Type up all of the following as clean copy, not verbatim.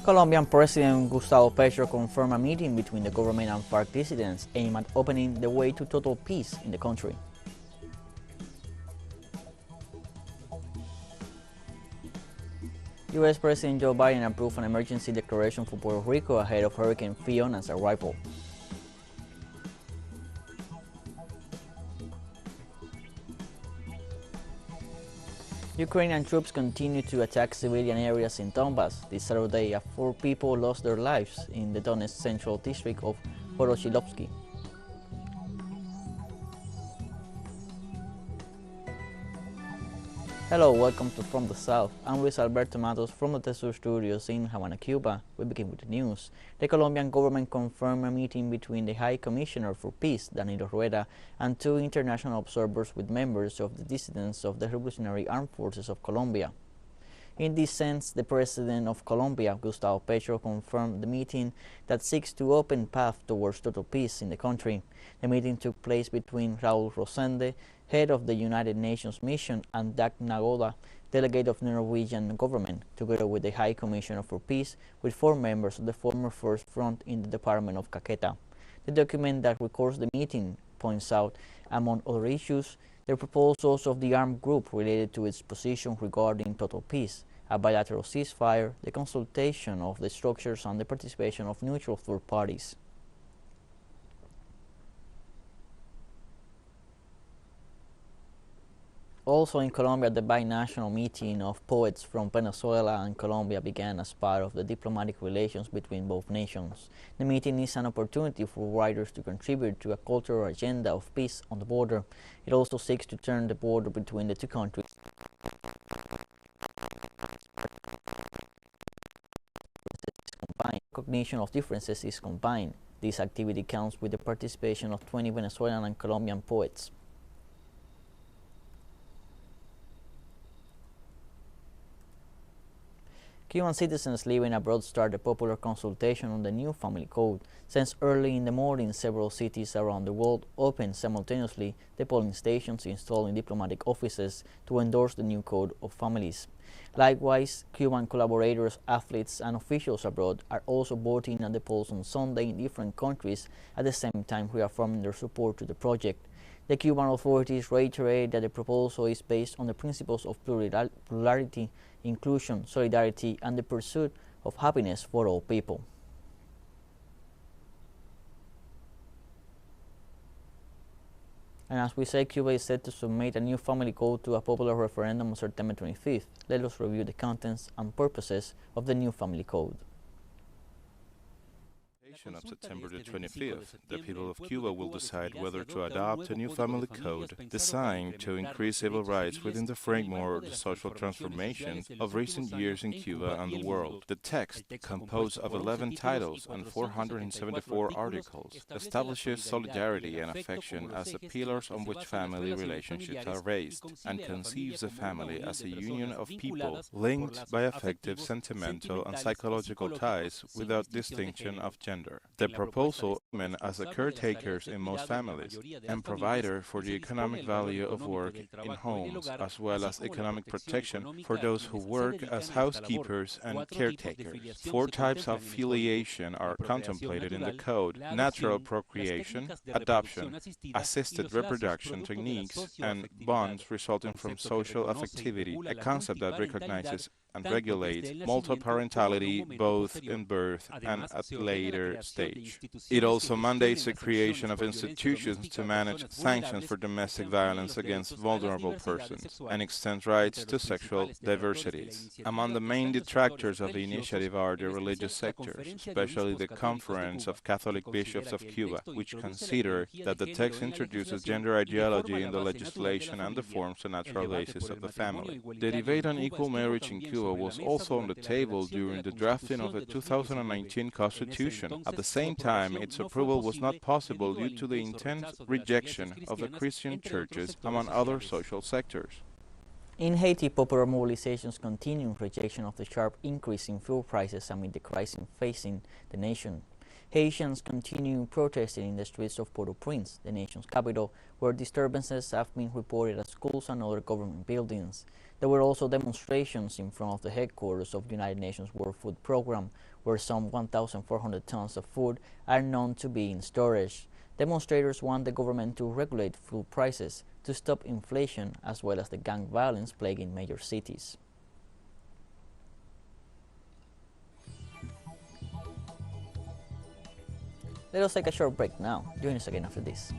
Colombian President Gustavo Petro confirmed a meeting between the government and FARC dissidents aimed at opening the way to total peace in the country. U.S. President Joe Biden approved an emergency declaration for Puerto Rico ahead of Hurricane Fiona's arrival. Ukrainian troops continue to attack civilian areas in Donetsk. This Saturday, 4 people lost their lives in the Donetsk central district of Puerto. Hello, welcome to From the South. I'm Luis Alberto Matos from the TeleSUR studios in Havana, Cuba. We begin with the news. The Colombian government confirmed a meeting between the High Commissioner for Peace, Danilo Rueda, and 2 international observers with members of the dissidents of the Revolutionary Armed Forces of Colombia. In this sense, the President of Colombia, Gustavo Petro, confirmed the meeting that seeks to open path towards total peace in the country. The meeting took place between Raúl Rosende, head of the United Nations mission, and Dag Nagoda, delegate of the Norwegian government, together with the High Commissioner for Peace, with 4 members of the former First Front in the department of Caqueta. The document that records the meeting points out, among other issues, the proposals of the armed group related to its position regarding total peace, a bilateral ceasefire, the consultation of the structures, and the participation of neutral third parties. Also in Colombia, the binational meeting of poets from Venezuela and Colombia began as part of the diplomatic relations between both nations. The meeting is an opportunity for writers to contribute to a cultural agenda of peace on the border. It also seeks to turn the border between the 2 countries recognition of differences is combined. This activity counts with the participation of 20 Venezuelan and Colombian poets. Cuban citizens living abroad started a popular consultation on the new family code. Since early in the morning, several cities around the world opened simultaneously the polling stations installed in diplomatic offices to endorse the new code of families. Likewise, Cuban collaborators, athletes, and officials abroad are also voting at the polls on Sunday in different countries, at the same time reaffirming their support to the project. The Cuban authorities reiterate that the proposal is based on the principles of plurality, inclusion, solidarity, and the pursuit of happiness for all people. And as we say, Cuba is set to submit a new family code to a popular referendum on September 25th. Let us review the contents and purposes of the new family code. Of September the 25th, the people of Cuba will decide whether to adopt a new family code designed to increase civil rights within the framework of the social transformation of recent years in Cuba and the world. The text, composed of 11 titles and 474 articles, establishes solidarity and affection as the pillars on which family relationships are based, and conceives the family as a union of people linked by affective, sentimental, and psychological ties without distinction of gender. The proposal men as the caretakers in most families and provider for the economic value of work in homes, as well as economic protection for those who work as housekeepers and caretakers. 4 types of filiation are contemplated in the code: natural procreation, adoption, assisted reproduction techniques, and bonds resulting from social affectivity, a concept that recognizes and regulates multiparentality both in birth and at later stage. It also mandates the creation of institutions to manage sanctions for domestic violence against vulnerable persons and extends rights to sexual diversities. Among the main detractors of the initiative are the religious sectors, especially the Conference of Catholic Bishops of Cuba, which consider that the text introduces gender ideology in the legislation and deforms the natural basis of the family. The debate on equal marriage in Cuba was also on the table during the drafting of the 2019 Constitution. At the same time, its approval was not possible due to the intense rejection of the Christian churches, among other social sectors. In Haiti, popular mobilizations continue in rejection of the sharp increase in fuel prices amid the crisis facing the nation. Haitians continue protesting in the streets of Port-au-Prince, the nation's capital, where disturbances have been reported at schools and other government buildings. There were also demonstrations in front of the headquarters of the United Nations World Food Program, where where some 1,400 tons of food are known to be in storage. Demonstrators want the government to regulate food prices to stop inflation as well as the gang violence plaguing major cities. Let us take a short break now. Join us again after this.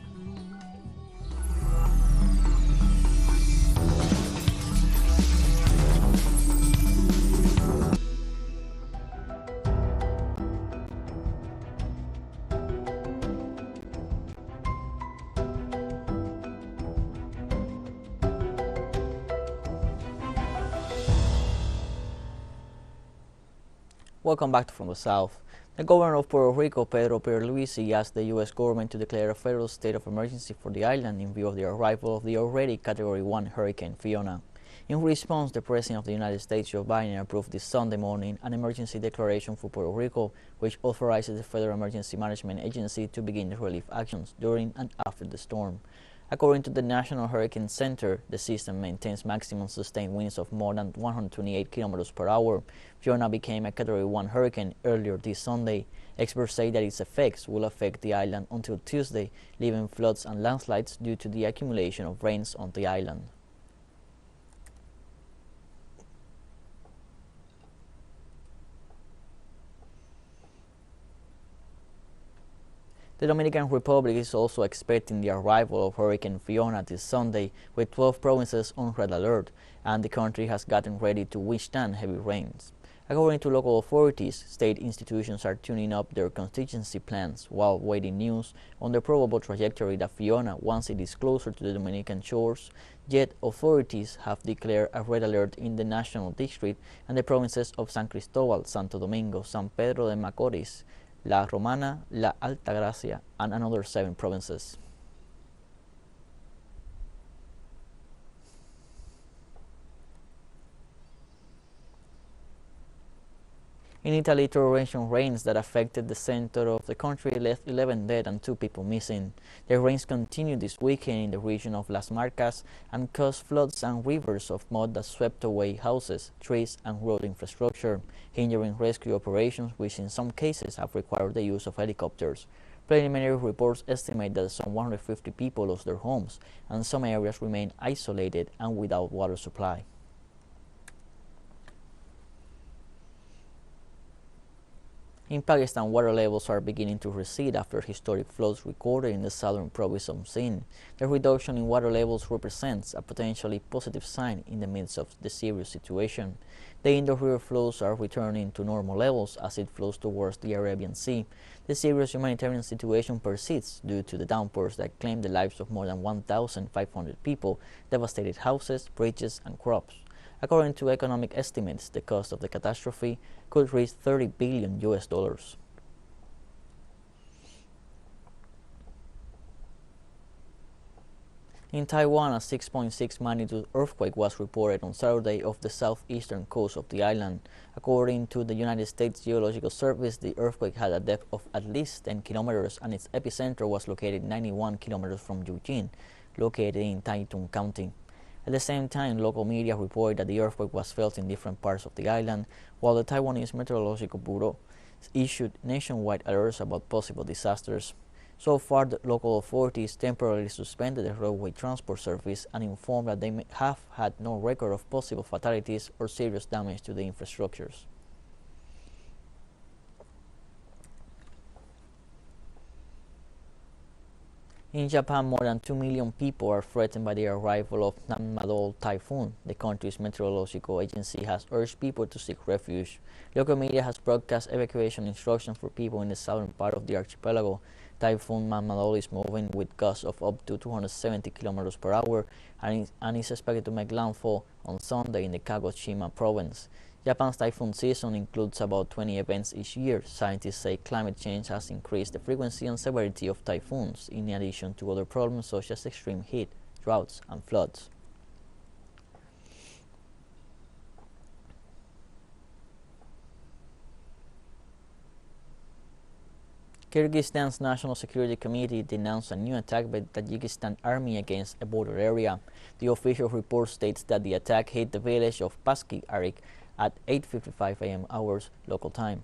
Welcome back to From the South. The governor of Puerto Rico, Pedro asked the U.S. government to declare a federal state of emergency for the island in view of the arrival of the already Category 1 Hurricane Fiona. In response, the President of the United States, Joe Biden, approved this Sunday morning an emergency declaration for Puerto Rico, which authorizes the Federal Emergency Management Agency to begin the relief actions during and after the storm. According to the National Hurricane Center, the system maintains maximum sustained winds of more than 128 km per hour. Fiona became a Category 1 hurricane earlier this Sunday. Experts say that its effects will affect the island until Tuesday, leaving floods and landslides due to the accumulation of rains on the island. The Dominican Republic is also expecting the arrival of Hurricane Fiona this Sunday, with 12 provinces on red alert, and the country has gotten ready to withstand heavy rains. According to local authorities, state institutions are tuning up their contingency plans while waiting news on the probable trajectory that Fiona once it is closer to the Dominican shores. Yet authorities have declared a red alert in the National District and the provinces of San Cristobal, Santo Domingo, San Pedro de Macorís, La Romana, La Altagracia, and another 7 provinces. In Italy, torrential rains that affected the center of the country left 11 dead and 2 people missing. The rains continued this weekend in the region of Las Marcas and caused floods and rivers of mud that swept away houses, trees, and road infrastructure, hindering rescue operations, which in some cases have required the use of helicopters. Preliminary reports estimate that some 150 people lost their homes, and some areas remain isolated and without water supply. In Pakistan, water levels are beginning to recede after historic floods recorded in the southern province of Sindh. The reduction in water levels represents a potentially positive sign in the midst of the serious situation. The Indo River flows are returning to normal levels as it flows towards the Arabian Sea. The serious humanitarian situation persists due to the downpours that claimed the lives of more than 1,500 people, devastated houses, bridges, and crops. According to economic estimates, the cost of the catastrophe could reach $30 billion. In Taiwan, a 6.6 magnitude earthquake was reported on Saturday off the southeastern coast of the island. According to the United States Geological Service, the earthquake had a depth of at least 10 kilometers and its epicenter was located 91 kilometers from Eugene, located in Taitung County. At the same time, local media reported that the earthquake was felt in different parts of the island, while the Taiwanese Meteorological Bureau issued nationwide alerts about possible disasters. So far, the local authorities temporarily suspended the roadway transport service and informed that they have had no record of possible fatalities or serious damage to the infrastructures. In Japan, more than 2 million people are threatened by the arrival of Nanmadol typhoon. The country's meteorological agency has urged people to seek refuge. Local media has broadcast evacuation instructions for people in the southern part of the archipelago. Typhoon Nanmadol is moving with gusts of up to 270 kilometers per hour and is expected to make landfall on Sunday in the Kagoshima province. Japan's typhoon season includes about 20 events each year. Scientists say climate change has increased the frequency and severity of typhoons, in addition to other problems such as extreme heat, droughts, and floods. Kyrgyzstan's National Security Committee denounced a new attack by the Tajikistan army against a border area. The official report states that the attack hit the village of Pasky Arik at 8:55 a.m. hours local time.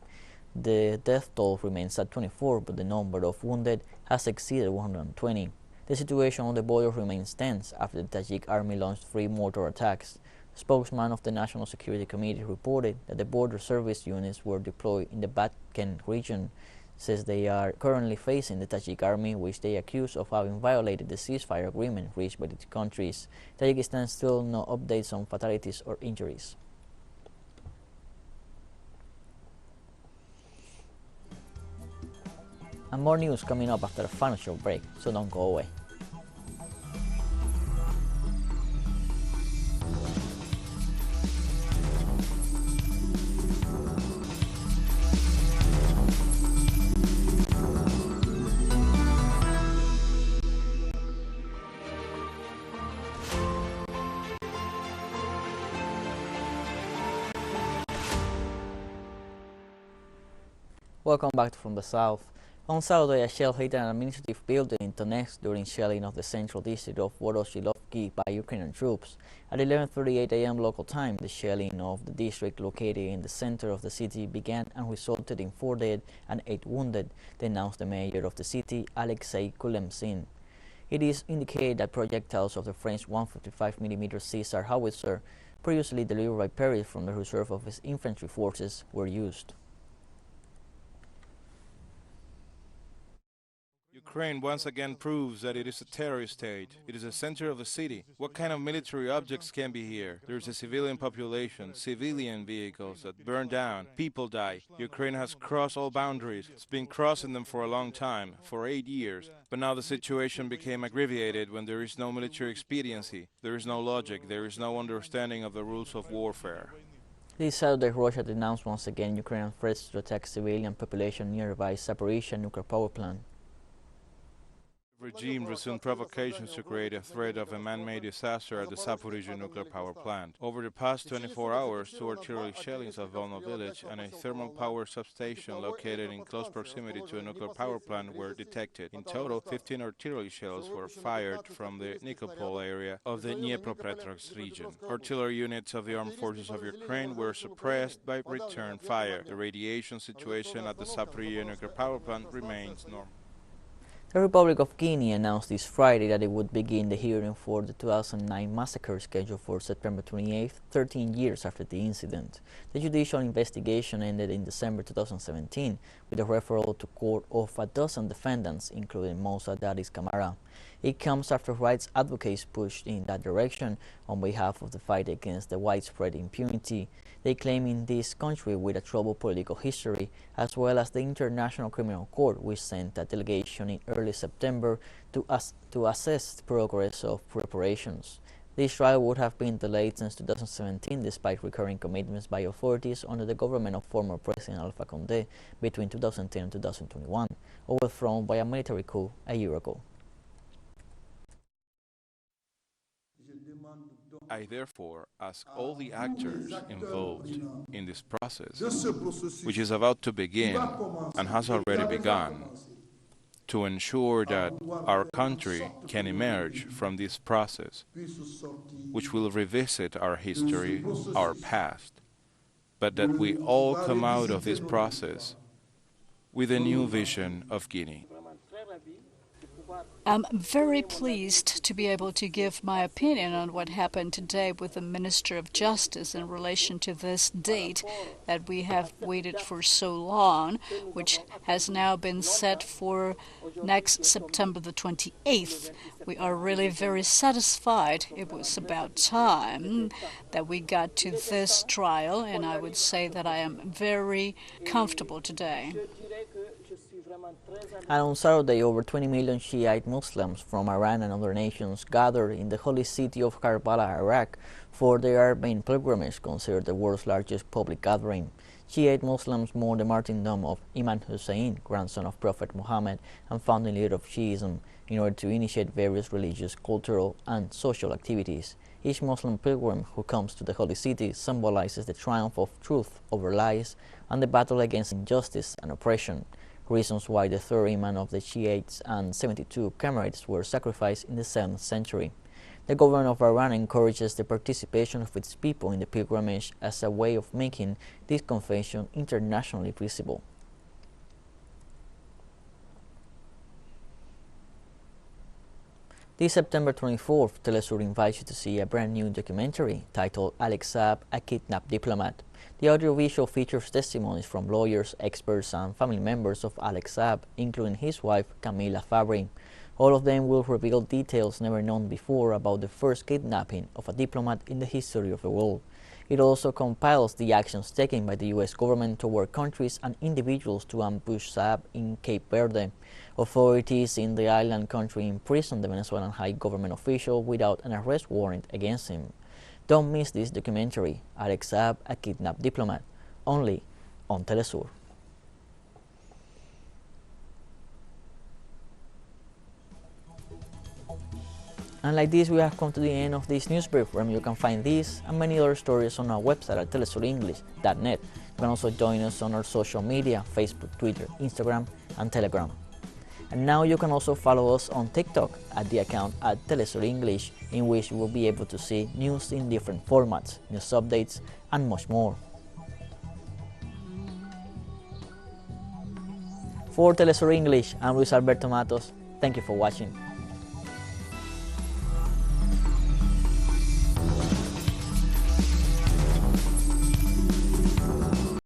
The death toll remains at 24, but the number of wounded has exceeded 120. The situation on the border remains tense after the Tajik army launched 3 mortar attacks. A spokesman of the National Security Committee reported that the border service units were deployed in the Batken region, says they are currently facing the Tajik army, which they accuse of having violated the ceasefire agreement reached by the two countries. Tajikistan still no updates on fatalities or injuries. And more news coming up after a financial break, so don't go away. Welcome back from the south. On Saturday, a shell hit an administrative building in Donetsk during shelling of the central district of Voroshilovki by Ukrainian troops. At 11:38 a.m. local time, the shelling of the district located in the center of the city began and resulted in 4 dead and 8 wounded, announced the mayor of the city, Alexei Kulemsin. It is indicated that projectiles of the French 155mm TeleSUR howitzer, previously delivered by Paris from the reserve of his infantry forces, were used. Ukraine once again proves that it is a terrorist state. It is the center of the city. What kind of military objects can be here? There is a civilian population, civilian vehicles that burn down, people die. Ukraine has crossed all boundaries. It's been crossing them for a long time, for 8 years. But now the situation became aggravated when there is no military expediency, there is no logic, there is no understanding of the rules of warfare. This Saturday, Russia denounced once again Ukrainian threats to attack civilian population nearby Zaporizhzhia nuclear power plant. The regime resumed provocations to create a threat of a man-made disaster at the Zaporizhzhia nuclear power plant. Over the past 24 hours, 2 artillery shellings at Volno village and a thermal power substation located in close proximity to a nuclear power plant were detected. In total, 15 artillery shells were fired from the Nikopol area of the Dnipropetrovsk region. Artillery units of the armed forces of Ukraine were suppressed by return fire. The radiation situation at the Zaporizhzhia nuclear power plant remains normal. The Republic of Guinea announced this Friday that it would begin the hearing for the 2009 massacre scheduled for September 28, 13 years after the incident. The judicial investigation ended in December 2017 with a referral to court of a dozen defendants, including Moussa Dadis Camara. It comes after rights advocates pushed in that direction on behalf of the fight against the widespread impunity. They claim in this country with a troubled political history, as well as the International Criminal Court, which sent a delegation in early September to assess the progress of preparations. This trial would have been delayed since 2017 despite recurring commitments by authorities under the government of former President Alpha Condé between 2010 and 2021, overthrown by a military coup a year ago. I therefore ask all the actors involved in this process, which is about to begin and has already begun, to ensure that our country can emerge from this process, which will revisit our history, our past, but that we all come out of this process with a new vision of Guinea. I'm very pleased to be able to give my opinion on what happened today with the Minister of Justice in relation to this date that we have waited for so long, which has now been set for next September the 28th. We are really very satisfied. It was about time that we got to this trial, and I would say that I am very comfortable today. And on Saturday, over 20 million Shiite Muslims from Iran and other nations gathered in the holy city of Karbala, Iraq, for their main pilgrimage, considered the world's largest public gathering. Shiite Muslims mourn the martyrdom of Imam Hussein, grandson of Prophet Muhammad and founding leader of Shiism, in order to initiate various religious, cultural, and social activities. Each Muslim pilgrim who comes to the holy city symbolizes the triumph of truth over lies and the battle against injustice and oppression, reasons why the third Imam of the Shiites and 72 Camarids were sacrificed in the 7th century. The government of Iran encourages the participation of its people in the pilgrimage as a way of making this confession internationally visible. This September 24th, TeleSUR invites you to see a brand new documentary titled Alex Saab, a Kidnapped Diplomat. The audiovisual features testimonies from lawyers, experts, and family members of Alex Saab, including his wife, Camila Fabri. All of them will reveal details never known before about the first kidnapping of a diplomat in the history of the world. It also compiles the actions taken by the U.S. government toward countries and individuals to ambush Saab in Cape Verde. Authorities in the island country imprisoned the Venezuelan high government official without an arrest warrant against him. Don't miss this documentary, Alex Saab, a Kidnapped Diplomat, only on TeleSUR. And like this, we have come to the end of this news brief. Remember, you can find these and many other stories on our website at telesurenglish.net. You can also join us on our social media, Facebook, Twitter, Instagram, and Telegram. And now you can also follow us on TikTok at the account at TeleSUR English, in which you will be able to see news in different formats, news updates, and much more. For TeleSUR English, I'm Luis Alberto Matos. Thank you for watching.